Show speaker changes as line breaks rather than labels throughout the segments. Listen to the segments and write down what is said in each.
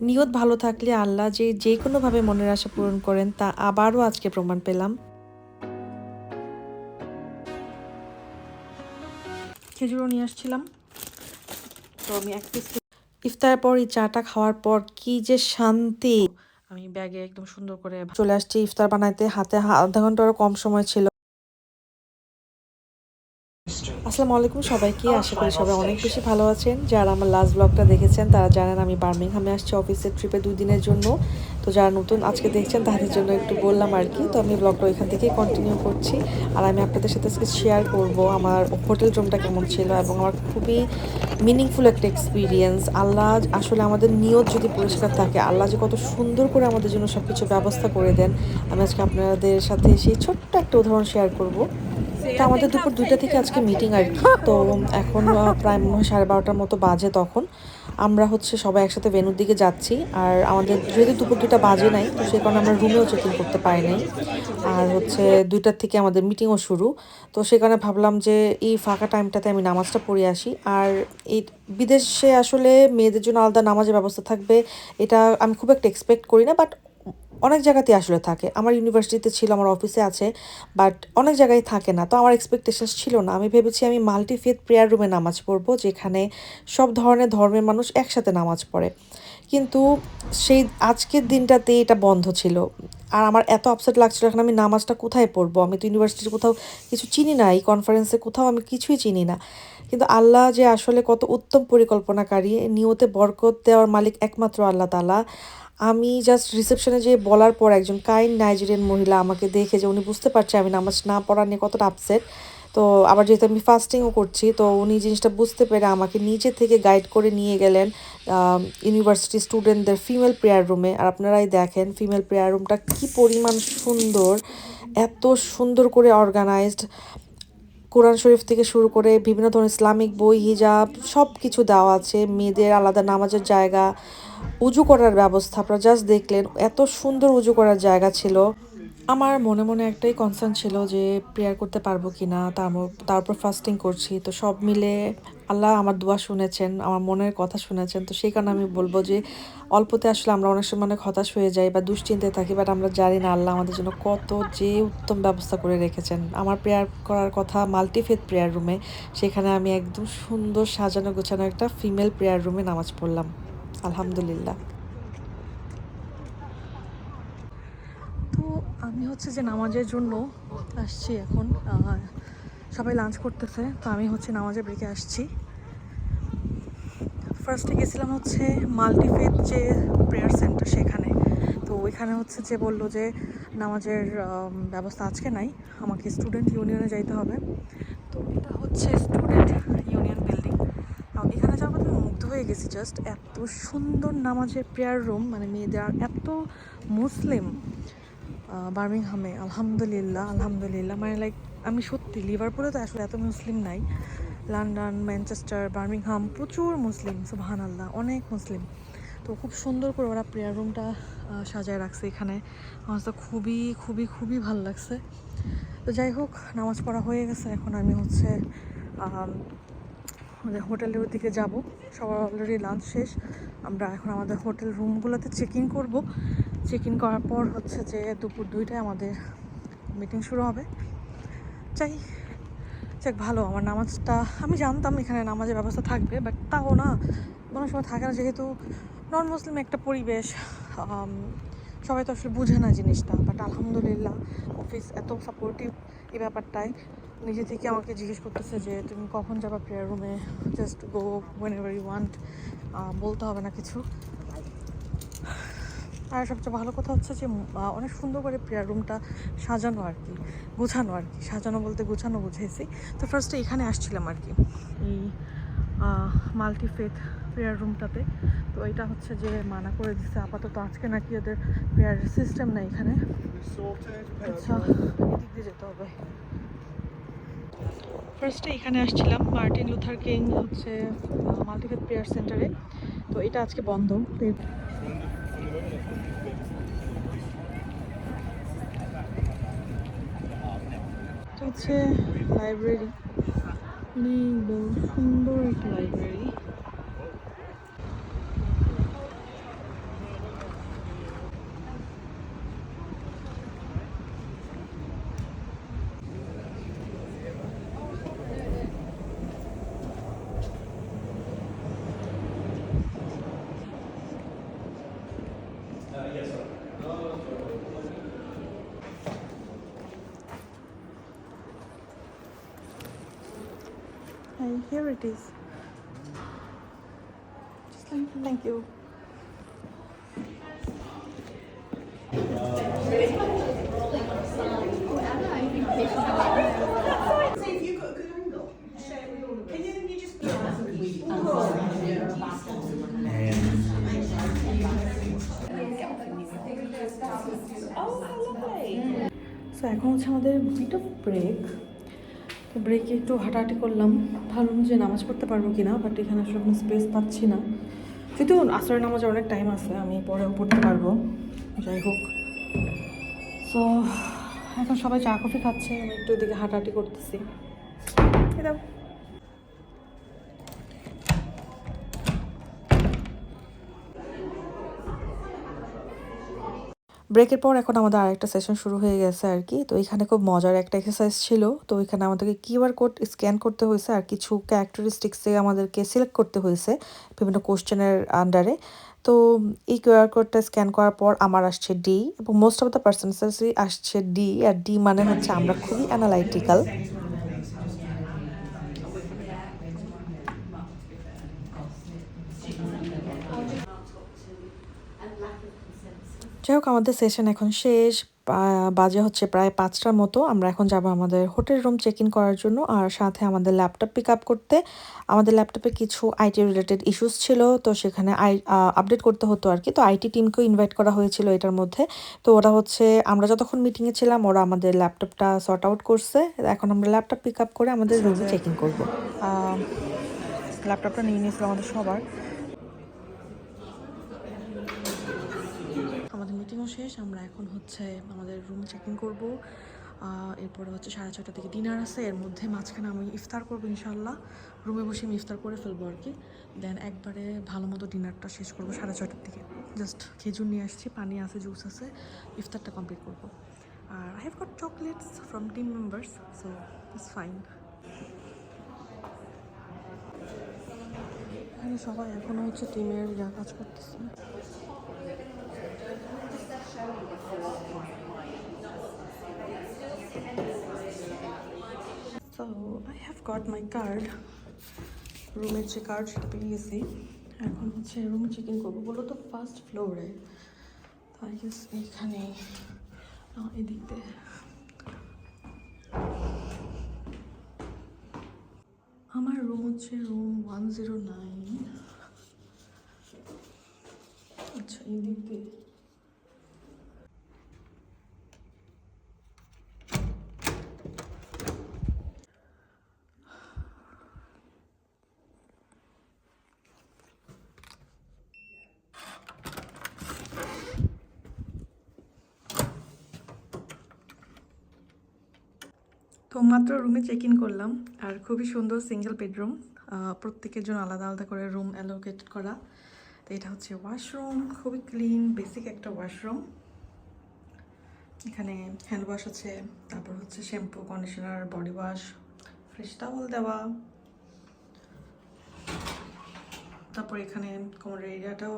নিয়ত ভালো থাকলে আল্লাহ যে যে কোনোভাবে মনের আশা পূরণ করেন তা আবারও আজকে প্রমাণ পেলাম। খেজুরও নিয়ে আসছিলাম, তো আমি এক পিস ইফতারের পর এই চাটা খাওয়ার পর কি যে শান্তি। আমি ব্যাগে একদম সুন্দর করে চলে আসছি ইফতার বানাইতে, হাতে আধা ঘন্টারও কম সময় ছিল। আসসালামু আলাইকুম সবাইকে, আশা করি সবাই অনেক বেশি ভালো আছেন। যারা আমার লাস্ট ব্লগটা দেখেছেন তারা জানেন আমি বার্মিংহামে আসছি অফিসের ট্রিপে 2 দিনের জন্য। তো যারা নতুন আজকে দেখছেন তাদের জন্য একটু বললাম আর কি। তো আমি ব্লগটা ওইখান থেকেই কন্টিনিউ করছি, আর আমি আপনাদের সাথে আজকে শেয়ার করব আমার হোটেল রুমটা কেমন ছিল এবং আমার খুবই মিনিংফুল একটা এক্সপিরিয়েন্স। আল্লাহ আসলে আমাদের নিয়ত যদি পরিষ্কার থাকে, আল্লাহ যে কত সুন্দর করে আমাদের জন্য সব কিছু ব্যবস্থা করে দেন। আমি আজকে আপনাদের সাথে সেই ছোট্ট একটা উদাহরণ শেয়ার করব। তো আমাদের দুপুর 2টা থেকে আজকে মিটিং আর কি। তো এখন প্রায় মনে হয় 12:30টার মতো বাজে। তখন আমরা হচ্ছে সবাই একসাথে ভেন্যুর দিকে যাচ্ছি। আর আমাদের যেহেতু দুপুর 2টা বাজে নাই, তো সেই কারণে আমরা রুমেও চেক ইন করতে পারি নাই। আর হচ্ছে 2টার থেকে আমাদের মিটিংও শুরু। তো সেই কারণে ভাবলাম যে এই ফাঁকা টাইমটাতে আমি নামাজটা পড়ে আসি। আর এই বিদেশে আসলে মেয়েদের জন্য আলাদা নামাজের ব্যবস্থা থাকবে এটা আমি খুব একটা এক্সপেক্ট করি না, বাট অনেক জায়গাতেই আসলে থাকে। আমার ইউনিভার্সিটিতে ছিল, আমার অফিসে আছে, বাট অনেক জায়গায় থাকে না। তো আমার এক্সপেকটেশন ছিল না। আমি ভেবেছি আমি মাল্টি ফেথ প্রেয়ার রুমে নামাজ পড়বো, যেখানে সব ধরনের ধর্মের মানুষ একসাথে নামাজ পড়ে। কিন্তু সেই আজকের দিনটাতে এটা বন্ধ ছিল। আর আমার এত আপসেট লাগছিল, এখন আমি নামাজটা কোথায় পড়বো? আমি তো ইউনিভার্সিটির কোথাও কিছু চিনি না, এই কনফারেন্সে কোথাও আমি কিছুই চিনি না। কিন্তু আল্লাহ যে আসলে কত উত্তম পরিকল্পনাকারী, নিয়তে বরকত দেওয়ার মালিক একমাত্র আল্লাহ তাআলা। আমি জাস্ট রিসেপশনে যেয়ে বলার পর একজন কাইন্ড নাইজেরিয়ান মহিলা আমাকে দেখে, যে উনি বুঝতে পারছে আমি নামাজ না পড়া নিয়ে কতটা আপসেট। তো আবার যেহেতু আমি ফাস্টিংও করছি, তো উনি জিনিসটা বুঝতে পেরে আমাকে নিচে থেকে গাইড করে নিয়ে গেলেন ইউনিভার্সিটি স্টুডেন্টদের ফিমেল প্রেয়ার রুমে। আর আপনারাই দেখেন ফিমেল প্রেয়ার রুমটা কী পরিমাণ সুন্দর, এত সুন্দর করে অর্গানাইজড। কোরআন শরীফ থেকে শুরু করে বিভিন্ন ধরনের ইসলামিক বই, হিজাব সব কিছু দেওয়া আছে। মেয়েদের আলাদা নামাজের জায়গা, উজু করার ব্যবস্থা আপনারা জাস্ট দেখলেন, এত সুন্দর উজু করার জায়গা ছিল। আমার মনে মনে একটাই কনসার্ন ছিল যে প্রেয়ার করতে পারবো কি না, তারপর ফাস্টিং করছি। তো সব মিলে আল্লাহ আমার দোয়া শুনেছেন, আমার মনের কথা শুনেছেন। তো সেই কারণে আমি বলবো যে অল্পতে আসলে আমরা অনেক সময় অনেক হতাশ হয়ে যাই বা দুশ্চিন্তায় থাকি, বাট আমরা জানি না আল্লাহ আমাদের জন্য কত যে উত্তম ব্যবস্থা করে রেখেছেন। আমার প্রেয়ার করার কথা মাল্টিফেথ প্রেয়ার রুমে, সেখানে আমি একদম সুন্দর সাজানো গোছানো একটা ফিমেল প্রেয়ার রুমে নামাজ পড়লাম, আলহামদুলিল্লাহ। তো আমি হচ্ছে যে নামাজের জন্য আসছি এখন। সবাই লাঞ্চ করতেছে, তো আমি হচ্ছে নামাজের ব্রেকে আসছি। ফার্স্টে গেছিলাম হচ্ছে মাল্টিফেথ যে প্রেয়ার সেন্টার সেখানে। তো ওইখানে হচ্ছে যে বললো যে নামাজের ব্যবস্থা আজকে নাই, আমাকে স্টুডেন্ট ইউনিয়নে যাইতে হবে। তো এটা হচ্ছে স্টুডেন্ট ইউনিয়ন বিল্ডিং। এখানে যাওয়ার পর মুগ্ধ হয়ে গেছি, জাস্ট এত সুন্দর নামাজের প্রেয়ার রুম, মানে মেয়েদের আর এত মুসলিম বার্মিংহামে। আলহামদুলিল্লাহ আলহামদুলিল্লাহ, মানে লাইক আমি সত্যি লিভারপুলে তো আসলে এত মুসলিম নাই, লন্ডন, ম্যানচেস্টার, বার্মিংহাম প্রচুর মুসলিম, সুবহানাল্লাহ অনেক মুসলিম। তো খুব সুন্দর করে ওরা প্রেয়ার রুমটা সাজায় রাখছে এখানে। আমার তো খুবই খুবই খুবই ভালো লাগছে। তো যাই হোক, নামাজ পড়া হয়ে গেছে, এখন আমি হচ্ছে আমাদের হোটেলের দিকে যাব। সবার অলরেডি লাঞ্চ শেষ, আমরা এখন আমাদের হোটেল রুমগুলোতে চেক ইন করবো। চেক ইন করার পর হচ্ছে যে দুপুর 2টায় আমাদের মিটিং শুরু হবে। যাই যাক, ভালো আমার নামাজটা, আমি জানতাম এখানে নামাজের ব্যবস্থা থাকবে, বাট তাও না কোনো সময় থাকে না, যেহেতু নন মুসলিম একটা পরিবেশ। সবাই তো আসলে বুঝে না জিনিসটা, বাট আলহামদুলিল্লাহ অফিস এত সাপোর্টিভ এই ব্যাপারটায়। নিজে থেকে আমাকে জিজ্ঞেস করতেছে যে তুমি কখন যাবা প্রেয়ার রুমে, just go whenever you want, বলতে হবে না কিছু। আর সবচেয়ে ভালো কথা হচ্ছে যে অনেক সুন্দর করে প্রেয়ার রুমটা সাজানো আর কি, গোছানো আর কি, সাজানো বলতে গোছানো বুঝেছি। তো ফার্স্টে এখানে আসছিলাম আর কি, এই মাল্টিফেথ প্রেয়ার রুমটাতে। তো এটা হচ্ছে যে মানা করে দিচ্ছে আপাতত, আজকে নাকি ওদের প্রেয়ার সিস্টেম নেই এখানে। আচ্ছা, এদিক দিয়ে যেতে হবে। ফার্স্টে এখানে আসছিলাম মার্টিন লুথার কিং হচ্ছে মাল্টিফেথ প্রেয়ার সেন্টারে। তো এটা আজকে বন্ধ। তো হচ্ছে লাইব্রেরি, অনেক বড় সুন্দর একটা library. here it is. Just like, thank you. So এখন হচ্ছে আমাদের বিট অফ ব্রেক। তো ব্রেকে একটু হাঁটাহাঁটি করলাম, ভাবলাম যে নামাজ পড়তে পারবো কি না, বাট এখানে আসলে কোনো স্পেস পাচ্ছি না। যদিও আসরের নামাজে অনেক টাইম আছে, আমি পরেও পড়তে পারবো, যাই হোক। সো এখন সবাই চা কফি খাচ্ছে, আমি একটু এদিকে হাঁটাহাঁটি করতেছি। এটা ব্রেকের পর এখন আমাদের আরেকটা সেশন শুরু হয়ে গেছে আর কি। তো এখানে খুব মজার একটা এক্সারসাইজ ছিল। তো এখানে আমাদেরকে কিউআর কোড স্ক্যান করতে হয়েছে আর কিছু ক্যারেক্টারিস্টিক্সে আমাদেরকে সিলেক্ট করতে হয়েছে বিভিন্ন কোশ্চেনের আন্ডারে। তো এই কিউআর কোডটা স্ক্যান করার পর আমার আসছে ডি, এবং মোস্ট অফ দ্য পার্সেন্টেজই আসছে ডি। আর ডি মানে হচ্ছে আমরা খুবই অ্যানালাইটিক্যাল। যাই হোক, আমাদের সেশন এখন শেষ, বাজে হচ্ছে প্রায় 5টার মতো। আমরা এখন যাব আমাদের হোটেল রুম চেক ইন করার জন্য, আর সাথে আমাদের ল্যাপটপ পিক আপ করতে। আমাদের ল্যাপটপে কিছু আইটি রিলেটেড ইস্যুস ছিল, তো সেখানে আপডেট করতে হতো আর কি। তো আইটি টিমকেও ইনভাইট করা হয়েছিল এটার মধ্যে। তো ওরা হচ্ছে, আমরা যতক্ষণ মিটিংয়ে ছিলাম ওরা আমাদের ল্যাপটপটা সর্ট আউট করছে। এখন আমরা ল্যাপটপ পিক আপ করে আমাদের রুমে চেক ইন করবো। ল্যাপটপটা নিয়ে নিয়েছিল আমাদের সবার। আমাদের মিটিংও শেষ, আমরা এখন হচ্ছে আমাদের রুম চেক ইন করবো। এরপরে হচ্ছে 6:30টার দিকে ডিনার আছে, এর মধ্যে মাঝখানে আমি ইফতার করবো ইনশাল্লাহ। রুমে বসে আমি ইফতার করে ফেলবো আর কি। দেন একবারে ভালো মতো ডিনারটা শেষ করবো 6:30টার দিকে। জাস্ট খেজুর নিয়ে আসছি, পানি আছে, জুস আছে, ইফতারটা কমপ্লিট করবো। আর I have got chocolates from team members, so it's fine. এখানে সবাই এখনও হচ্ছে টিমের যা কাজ করতেছে। So I have got my card. রুমের যে কার্ড সেটা পেয়ে গেছি। এখন হচ্ছে রুমে চেক ইন করবো, বলো তো ফার্স্ট ফ্লোরে। তাই গেস এইখানে এদিক দিয়ে। আমার রুম হচ্ছে রুম 109। আচ্ছা, এই দিক দিয়ে। তো মাত্র রুমে চেক ইন করলাম, আর খুবই সুন্দর সিঙ্গেল বেডরুম, প্রত্যেকের জন্য আলাদা আলাদা করে রুম অ্যালোকেট করা। তো এটা হচ্ছে ওয়াশরুম, খুবই ক্লিন বেসিক একটা ওয়াশরুম। এখানে হ্যান্ড ওয়াশ আছে, তারপর হচ্ছে shampoo, conditioner, body wash, fresh towel দেওয়া। তারপর এখানে কোমরের এরিয়াটাও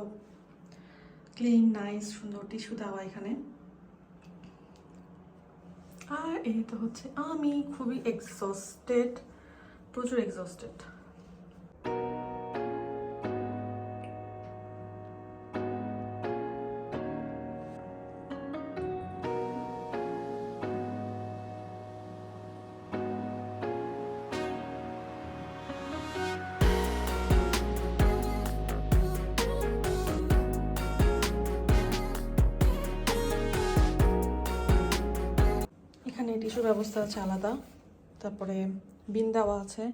ক্লিন, নাইস, সুন্দর, টিস্যু দেওয়া এখানে। আর এই তো হচ্ছে আমি খুবই এক্সস্টেড, প্রচুর এক্সস্টেড। এখানে টিস্যু ব্যবস্থা আছে আলাদা, তারপরে বিন দেওয়া আছে,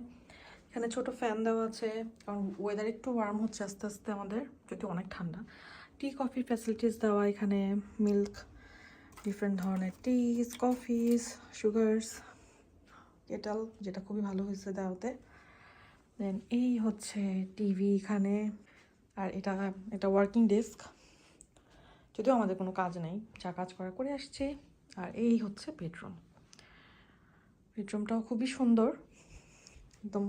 এখানে ছোট ফ্যান দেওয়া আছে, কারণ ওয়েদার একটু ওয়ার্ম হচ্ছে আস্তে আস্তে আমাদের, যদি অনেক ঠান্ডা। টি কফি ফ্যাসিলিটিস দেওয়া এখানে, মিল্ক, ডিফারেন্ট ধরনের টিস, কফিস, সুগার্স, কেটাল, যেটা খুবই ভালো হয়েছে দেওয়াতে। দেন এই হচ্ছে টিভি এখানে, আর এটা একটা ওয়ার্কিং ডেস্ক, যদিও আমাদের কোনো কাজ নেই, যা কাজ করে আসছি। আর এই হচ্ছে বেডরুম, বেডরুমটাও খুবই সুন্দর, একদম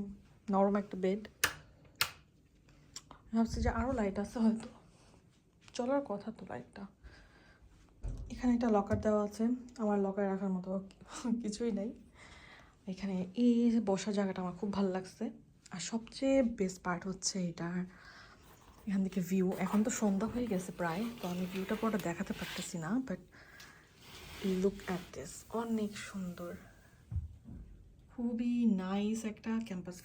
নরম একটা বেড। ভাবছি যে আরও লাইট আছে, হয়তো চলার কথা তো লাইটটা। এখানে একটা লকার দেওয়া আছে, আমার লকার রাখার মতো কিছুই নেই। এখানে এই বসার জায়গাটা আমার খুব ভালো লাগছে, আর সবচেয়ে বেস্ট পার্ট হচ্ছে এটার এখান থেকে ভিউ। এখন তো সন্ধ্যা হয়ে গেছে প্রায়, তো আমি ভিউটা পুরোটা দেখাতে পারতেছি না, বাট লুক অ্যাট দিস, অনেক সুন্দর, খুবই নাইস একটা ক্যাম্পাস।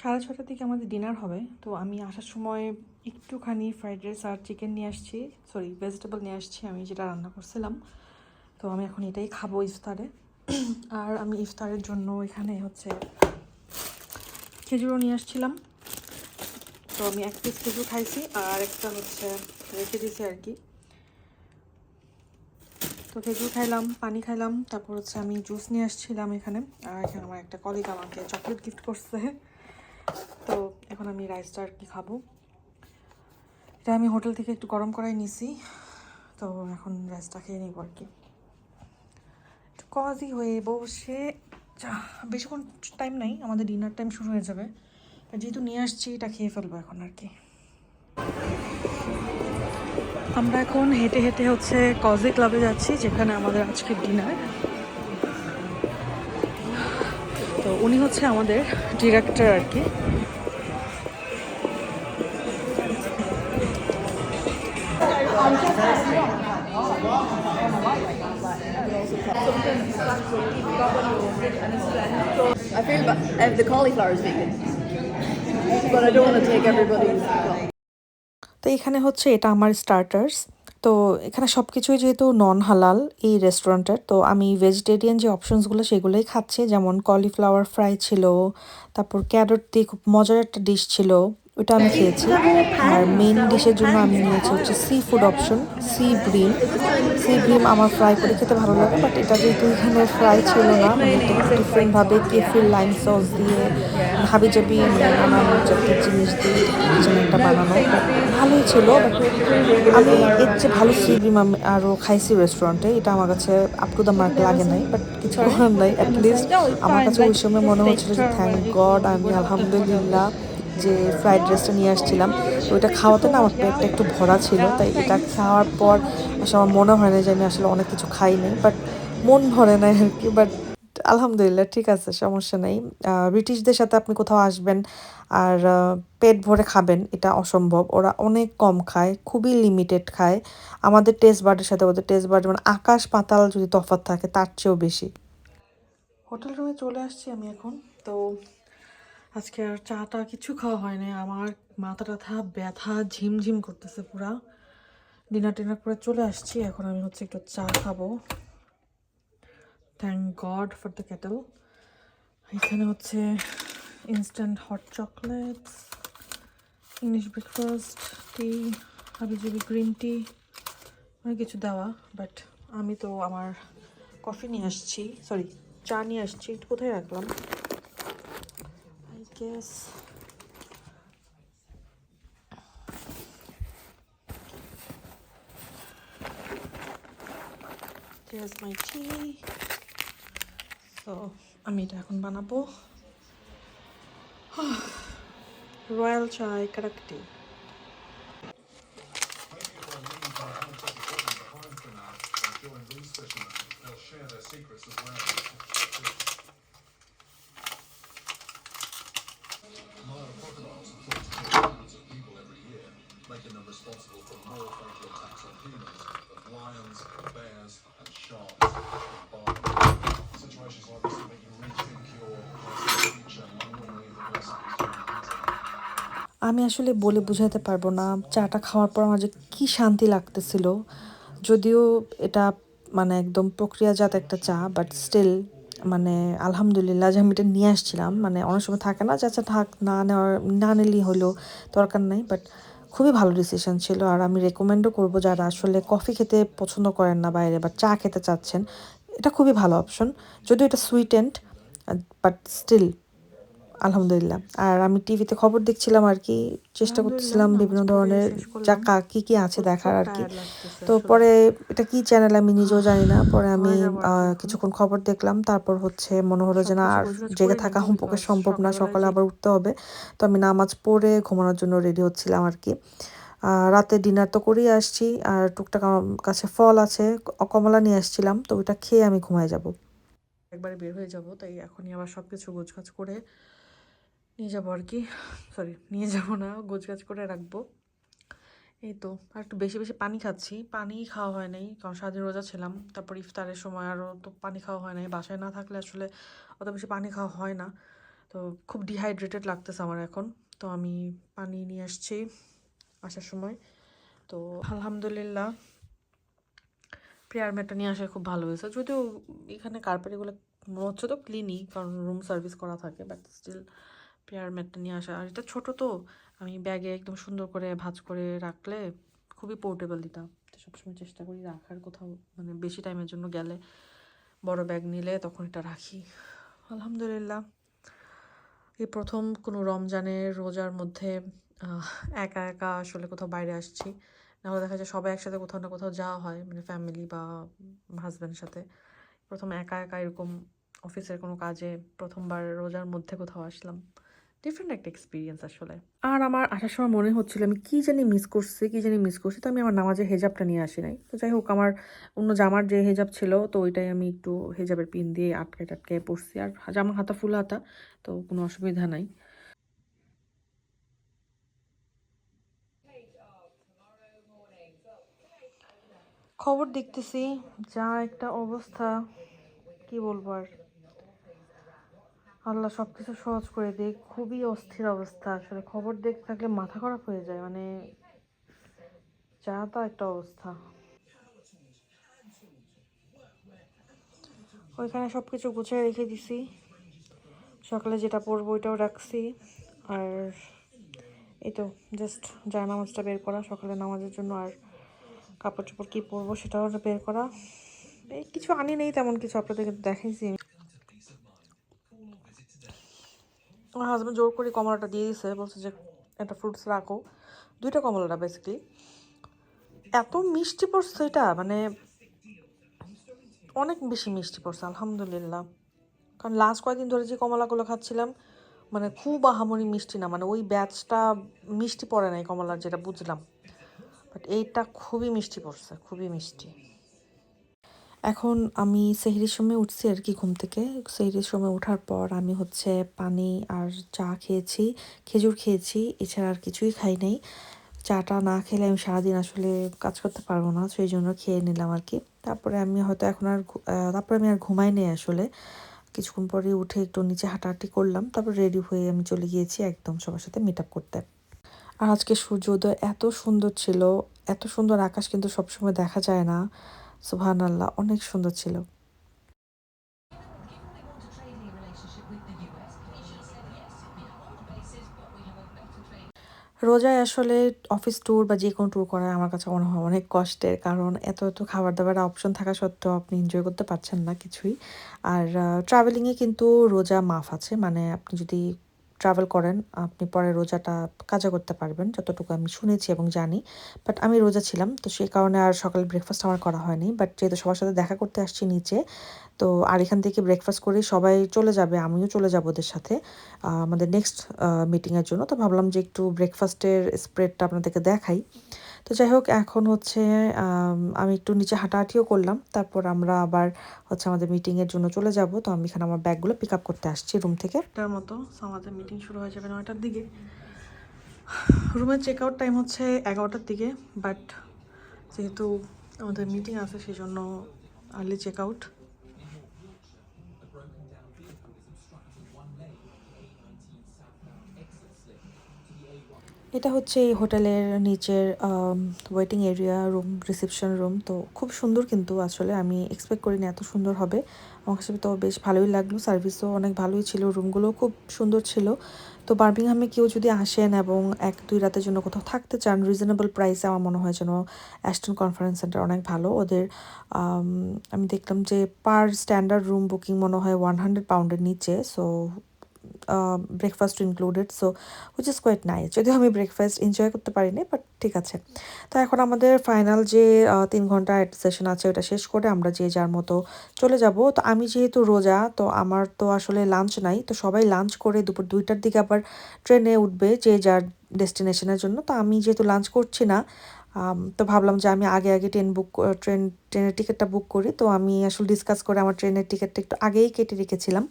সাড়ে ছটার দিকে আমাদের ডিনার হবে, তো আমি আসার সময় একটুখানি ফ্রাইড রাইস আর চিকেন নিয়ে আসছি, সরি ভেজিটেবল নিয়ে আসছি আমি যেটা রান্না করছিলাম। তো আমি এখন এটাই খাবো ইফতারে। আর আমি ইফতারের জন্য এখানে হচ্ছে খেজুরও নিয়ে আসছিলাম, তো আমি এক পিস খেজুর খাইছি আর একটা হচ্ছে রেখে দিয়েছি আর কি। তো খেজুর খাইলাম, পানি খাইলাম, তারপর হচ্ছে আমি জুস নিয়ে আসছিলাম এখানে। আর এখানে আমার একটা কলিগ আমাকে চকলেট গিফট করছে। তো এখন আমি রাইসটা আর কি খাবো। এটা আমি হোটেল থেকে একটু গরম করাই নিছি, তো এখন রাইসটা খেয়ে নিব আর কি। একটু কজি হয়ে বসে, বেশিক্ষণ টাইম নাই, আমাদের ডিনার টাইম শুরু হয়ে যাবে। যেহেতু নিয়ে আসছি এটা খেয়ে ফেলবো এখন আর কি। আমরা এখন হেঁটে হেঁটে হচ্ছে কজি ক্লাবে যাচ্ছি, যেখানে আমাদের আজকের ডিনার। তো উনি হচ্ছে আমাদের ডিরেক্টর আর কি।
I feel if the cauliflower is vegan, but I don't want to take everybody's.
তো এখানে হচ্ছে এটা আমার স্টার্টার্স। তো এখানে সব কিছুই যেহেতু নন হালাল এই রেস্টুরেন্টের, তো আমি ভেজিটেরিয়ান যে অপশনসগুলো সেগুলোই খাচ্ছি, যেমন কলিফ্লাওয়ার ফ্রাই ছিল, তারপর ক্যারট দিয়ে খুব মজার একটা ডিশ ছিল, ওটা আমি খেয়েছি। আর মেইন ডিশের জন্য আমি নিয়েছি হচ্ছে seafood option, sea bream. Sea bream আমার ফ্রাই করে খেতে ভালো লাগে, বাট এটা যেহেতু এখানে ফ্রাই ছিল না, মানে এটা ডিফারেন্টভাবে কেফির লাইম সস দিয়ে হাবিজাবি মানে নানান জাতীয় জিনিস দিয়ে একটা বানানো, ভালোই ছিল। বাট আমি এর চেয়ে ভালো সি ব্রিম আমি আরও খাইছি রেস্টুরেন্টে, এটা আমার কাছে আপ টু দ্য মার্ক লাগে নাই, বাট কিছু করার নাই। অ্যাটলিস্ট আমার কাছে ওই সময় মনে হচ্ছিল যে থ্যাংক গড, আমি আলহামদুলিল্লাহ যে ফ্রাইড রাইসটা নিয়ে আসছিলাম, তো ওইটা খাওয়াতে না আমার পেটটা একটু ভরা ছিল, তাই এটা খাওয়ার পর আসলে আমার মনে হয় না যে আমি আসলে অনেক কিছু খাই নাই, বাট মন ভরে নাই আর কি। বাট আলহামদুলিল্লাহ ঠিক আছে, সমস্যা নেই। ব্রিটিশদের সাথে আপনি কোথাও আসবেন আর পেট ভরে খাবেন এটা অসম্ভব, ওরা অনেক কম খায়, খুবই লিমিটেড খায়। আমাদের টেস্ট বার্ডের সাথে ওদের টেস্ট বার্ড মানে আকাশ পাতাল যদি তফাৎ থাকে তার চেয়েও বেশি। হোটেল রুমে চলে আসছি আমি এখন। তো আজকে আর চাটা কিছু খাওয়া হয় না, আমার মাথা টাথা ব্যথা ঝিমঝিম করতেছে পুরা। ডিনার টিনার করে চলে আসছি, এখন আমি হচ্ছে একটু চা খাবো। Thank god for the kettle. এখানে হচ্ছে instant hot chocolates, English breakfast, tea, হাবিজাবি গ্রিন টি, অনেক কিছু দেওয়া। বাট আমি তো আমার কফি নিয়ে আসছি, সরি চা নিয়ে আসছি, একটু কোথায় রাখলাম, I guess here's my tea. So আমি এটা এখন বানাবো, রয়্যাল চায় কারাক টি। Making them responsible for more fatal attacks on humans than lions, bears, and sharks combined. Situations like this make you rethink your personal future and unknowingly the blessings you encounter. আমি আসলে বলে বোঝাতে পারবো না চাটা খাওয়ার পর আমার যে কি শান্তি লাগতেছিল। যদিও এটা মানে একদম প্রক্রিয়াজাত একটা চা, বাট স্টিল মানে আলহামদুলিল্লাহ যে আমি এটা নিয়ে আসছিলাম। মানে অনেক সময় থাকে না যে আচ্ছা থাক, না নিলেই হলো, দরকার নাই, বাট খুবই ভালো ডিসিশন ছিল। আর আমি রেকমেন্ডও করবো যারা আসলে কফি খেতে পছন্দ করেন না বাইরে, বা চা খেতে চাচ্ছেন, এটা খুবই ভালো অপশন। যদিও এটা সুইট এন্ড, বাট স্টিল আলহামদুলিল্লাহ। আর আমি টিভিতে খবর দেখছিলাম আর কি, চেষ্টা করতেছিলাম বিভিন্ন ধরনের কি কি আছে দেখার আর কি। তো পরে এটা কি চ্যানেল আমি নিজেও জানি না, পরে আমি কিছুক্ষণ খবর দেখলাম, তারপর হচ্ছে মনে হলো যে না আর জেগে থাকা পক্ষে সম্ভব না, সকালে আবার উঠতে হবে। তো আমি নামাজ পড়ে ঘুমানোর জন্য রেডি হচ্ছিলাম আর কি। রাতে ডিনার তো করেই আসছি, আর টুকটাক আমার কাছে ফল আছে, কমলা নিয়ে আসছিলাম, তো ওইটা খেয়ে আমি ঘুমায় যাব, একবারে বের হয়ে যাব। তাই এখনই আবার সব কিছু গোছগাছ করে নিয়ে যাবো আর কি। সরি, নিয়ে যাবো না, গোছগাছ করে রাখবো। এই তো, আর একটু বেশি বেশি পানি খাচ্ছি, পানি খাওয়া হয় নাই কারণ সারাদিন রোজা ছিলাম। তারপর ইফতারের সময় আরও তো পানি খাওয়া হয় নাই, বাসায় না থাকলে আসলে অত বেশি পানি খাওয়া হয় না। তো খুব ডিহাইড্রেটেড লাগতেছে আমার এখন। তো আমি পানি নিয়ে আসছি আসার সময়। তো আলহামদুলিল্লাহ প্রেয়ার ম্যাটটা নিয়ে আসা খুব ভালো হয়েছে, যদিও এখানে কার্পেট এগুলো মনে হচ্ছে তো ক্লিনই কারণ রুম সার্ভিস করা থাকে, বাট স্টিল প্রেয়ার ম্যাটটা নিয়ে আসা। আর এটা ছোটো তো, আমি ব্যাগে একদম সুন্দর করে ভাঁজ করে রাখলে খুবই পোর্টেবল দিতাম। তো সবসময় চেষ্টা করি রাখার, কোথাও মানে বেশি টাইমের জন্য গেলে বড় ব্যাগ নিলে তখন এটা রাখি। আলহামদুলিল্লাহ এই প্রথম কোনো রমজানের রোজার মধ্যে একা একা আসলে কোথাও বাইরে আসছি। নাহলে দেখা যায় সবাই একসাথে কোথাও না কোথাও যাওয়া হয়, মানে ফ্যামিলি বা হাজব্যান্ডের সাথে। প্রথম একা একা এরকম অফিসের কোনো কাজে প্রথমবার রোজার মধ্যে কোথাও আসলাম, ডিফারেন্ট একটা এক্সপিরিয়েন্স আসলে। আর আমার আসার সময় মনে হচ্ছিল আমি কি জানি মিস করছি, কি জানি মিস করছি, তো আমি আমার নামাজের হেজাবটা নিয়ে আসি নাই। তো যাই হোক, আমার অন্য জামার যে হেজাব ছিল তো ওইটাই আমি একটু হেজাবের পিন দিয়ে আটকে টাটকে পরছি, আর জামা হাতা ফুল হাতা, তো কোনো অসুবিধা নাই। খবর দেখতেছি, যা একটা অবস্থা কি বলবো আর, আল্লাহ সব কিছু সহজ করে দেয়। খুবই অস্থির অবস্থা আসলে, খবর দেখতে থাকলে মাথা খারাপ হয়ে যায়, মানে যা তা একটা অবস্থা। ওইখানে সব কিছু গুছিয়ে রেখে দিছি, সকালে যেটা পরবো ওইটাও রাখছি। আর এই তো জাস্ট নামাজটা বের করা সকালে নামাজের জন্য, আর কাপড় চোপড় কী পরবো সেটাও বের করা। এই কিছু আনি নেই তেমন কিছু, আপনাদেরকে দেখাইছি। আমার হাজব্যান্ড জোর করে কমলাটা দিয়ে দিছে, বলছে যে একটা ফ্রুটস রাখো, দুইটা কমলাটা বেসিকলি। এত মিষ্টি পড়ছে এটা, মানে অনেক বেশি মিষ্টি পড়ছে আলহামদুলিল্লাহ। কারণ লাস্ট কয়েকদিন ধরে যে কমলাগুলো খাচ্ছিলাম মানে খুব আহামরি মিষ্টি না, মানে ওই ব্যাচটা মিষ্টি পড়ে নাই কমলার, যেটা বুঝলাম। বাট এইটা খুবই মিষ্টি পড়ছে, খুবই মিষ্টি। এখন আমি সেহরির সময় উঠছি আর কি ঘুম থেকে। সেহরির সময় ওঠার পর আমি হচ্ছে পানি আর চা খেয়েছি, খেজুর খেয়েছি, এছাড়া আর কিছুই খাই নাই। চাটা না খেলে আমি সারাদিন আসলে কাজ করতে পারবো না, সেই জন্য খেয়ে নিলাম আর কি। তারপরে আমি হয়তো এখন আর তারপরে আমি আর ঘুমাই নেই আসলে। কিছুক্ষণ পরে উঠে একটু নিচে হাঁটাহাঁটি করলাম, তারপর রেডি হয়ে আমি চলে গিয়েছি একদম সবার সাথে মিট আপ করতে। আর আজকে সূর্যোদয় এত সুন্দর ছিল, এত সুন্দর আকাশ কিন্তু সবসময় দেখা যায় না। সুবহানাল্লাহ, অনেক সুন্দর ছিল। রোজায় আসলে অফিস ট্যুর বা যে কোনো ট্যুর করা আমার কাছে মনে হয় অনেক কষ্টের, কারণ এত এত খাবার দাবারের অপশন থাকা সত্ত্বেও আপনি এনজয় করতে পারছেন না কিছুই। আর ট্রাভেলিংয়ে কিন্তু রোজা মাফ আছে, মানে আপনি যদি ট্রাভেল করেন আপনি পরে রোজাটা কাজা করতে পারবেন, যতটুকু আমি শুনেছি এবং জানি। বাট আমি রোজা ছিলাম, তো সেই কারণে আর সকালে ব্রেকফাস্ট আমার করা হয়নি। বাট যেহেতু সবার সাথে দেখা করতে আসছি নিচে, তো আর এখান থেকে ব্রেকফাস্ট করে সবাই চলে যাবে, আমিও চলে যাব ওদের সাথে আমাদের নেক্সট মিটিংয়ের জন্য। তো ভাবলাম যে একটু ব্রেকফাস্টের স্প্রেডটা আপনাদেরকে দেখাই। তো যাই হোক, এখন হচ্ছে আমি একটু নিচে হাঁটাহাঁটিও করলাম, তারপর আমরা আবার হচ্ছে আমাদের মিটিংয়ের জন্য চলে যাব। তো আমি এখানে আমার ব্যাগগুলো পিক আপ করতে আসছি রুম থেকে। তার মতো আমাদের মিটিং শুরু হয়ে যাবে 9টার দিকে। রুমের চেক আউট টাইম হচ্ছে 11টার দিকে, বাট যেহেতু আমাদের মিটিং আছে সেই জন্য আর্লি চেক আউট। এটা হচ্ছে এই হোটেলের নিচের waiting area room, reception room. তো খুব সুন্দর, কিন্তু আসলে আমি এক্সপেক্ট করিনি এত সুন্দর হবে। আমার কাছে তো বেশ ভালোই লাগলো, সার্ভিসও অনেক ভালোই ছিল, রুমগুলোও খুব সুন্দর ছিল। তো বার্মিংহামে কেউ যদি আসেন এবং 1-2 রাতের জন্য কোথাও থাকতে চান রিজনেবল প্রাইসে, আমার মনে হয় যেন অ্যাস্টন কনফারেন্স সেন্টার অনেক ভালো। ওদের আমি দেখলাম যে পার স্ট্যান্ডার্ড রুম বুকিং মনে হয় 100 পাউন্ডের নিচে। So breakfast included, so which is quite nice. যদিও আমি ব্রেকফাস্ট এনজয় করতে পারিনি, বাট ঠিক আছে। তো এখন আমাদের ফাইনাল যে 3 ঘন্টা একটা সেশন আছে ওটা শেষ করে আমরা যে যার মতো চলে যাব। তো আমি যেহেতু রোজা, তো আমার তো আসলে লাঞ্চ নাই, তো সবাই লাঞ্চ করে দুপুর 2টার দিকে আবার ট্রেনে উঠবে যে যার ডেস্টিনেশনের জন্য। তো আমি যেহেতু লাঞ্চ করছি না, তো ভাবলাম যে আমি আগে আগে ট্রেনের টিকিটটা বুক করি। তো আমি আসলে ডিসকাস করে আমার ট্রেনের টিকিটটা একটু আগেই কেটে রেখেছিলাম।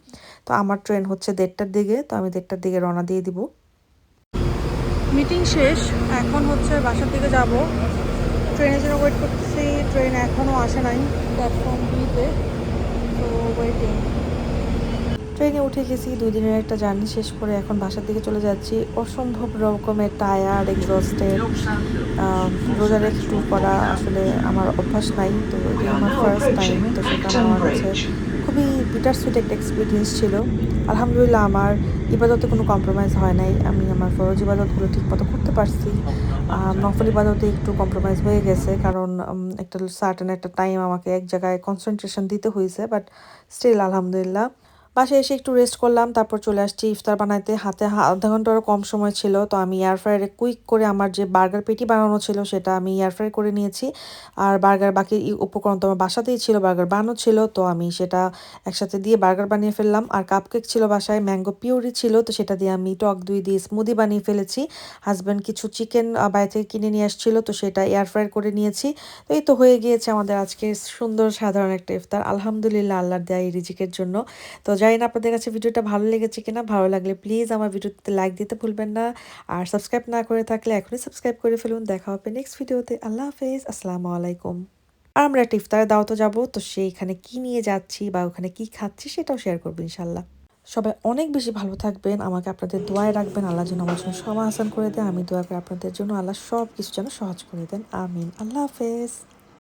তো আমার ট্রেন হচ্ছে 1:30টার দিকে, তো আমি 1:30টার দিকে রওনা দিয়ে দিব। মিটিং শেষ, এখন হচ্ছে বাসার দিকে যাব। ট্রেনের জন্য ওয়েট করতেছি, ট্রেন এখনও আসে নাই প্ল্যাটফর্ম 2-তে, তো ওয়েটিং। ট্রেনে উঠে গেছি, 2 দিনের একটা জার্নি শেষ করে এখন বাসার দিকে চলে যাচ্ছি। অসম্ভব রকমের টায়ার্ড, এক্সস্টেড। রোজা রেখে ট্যুর করা আসলে আমার অভ্যাস নাই, তো এটি আমার ফার্স্ট টাইম। তো সেখানে আমার হচ্ছে খুবই বিটার সুইট একটা এক্সপিরিয়েন্স ছিল। আলহামদুলিল্লাহ আমার ইবাদতে কোনো কম্প্রোমাইজ হয় নাই, আমি আমার ফরজ ইবাদতগুলো ঠিকমতো করতে পারছি। নফল ইবাদতে একটু কম্প্রোমাইজ হয়ে গেছে, কারণ একটা সার্টেন একটা টাইম আমাকে এক জায়গায় কনসেন্ট্রেশন দিতে হয়েছে, বাট স্টিল আলহামদুলিল্লাহ। বাসায় এসে একটু রেস্ট করলাম, তারপর চলে আসছি ইফতার বানাইতে। হাতে আধা ঘন্টারও কম সময় ছিল, তো আমি এয়ার ফ্রায়ারে কুইক করে আমার যে বার্গার পেটি বানানো ছিল সেটা আমি এয়ার ফ্রাই করে নিয়েছি। আর বার্গার বাকি উপকরণ তো আমার বাসাতেই ছিল, বার্গার বানানো ছিল, তো আমি সেটা একসাথে দিয়ে বার্গার বানিয়ে ফেললাম। আর কাপকেক ছিল বাসায়, ম্যাঙ্গো পিউরি ছিল, তো সেটা দিয়ে আমি টক দই দিয়ে স্মুদি বানিয়ে ফেলেছি। হাজব্যান্ড কিছু চিকেন বাইরে থেকে কিনে নিয়ে আসছিল, তো সেটা এয়ার ফ্রাই করে নিয়েছি। তো এই তো হয়ে গিয়েছে আমাদের আজকে সুন্দর সাধারণ একটা ইফতার, আলহামদুলিল্লাহ আল্লাহর দেয়া এই রিজিকের জন্য। তো জানি না আপনাদের কাছে ভিডিওটা ভালো লেগেছে কিনা, ভালো লাগলে প্লিজ আমার ভিডিওতে লাইক দিতে ভুলবেন না। আর সাবস্ক্রাইব না করে থাকলে এখনই সাবস্ক্রাইব করে ফেলুন। দেখা হবে নেক্সট ভিডিওতে। আল্লাহ হাফেজ, আসসালামু আলাইকুম। আর আমরা একটা ইফতারে দাওয়াতে যাবো, তো সেইখানে কি নিয়ে যাচ্ছি বা ওখানে কি খাচ্ছি সেটাও শেয়ার করবো ইনশাল্লাহ। সবাই অনেক বেশি ভালো থাকবেন, আমাকে আপনাদের দোয়ায় রাখবেন। আল্লাহ যেন আমার জন্য সমাধান করে দেন, আমি দোয়া করি আপনাদের জন্য আল্লাহ সব কিছু যেন সহজ করে দেন। আমিন। আল্লাহ হাফেজ।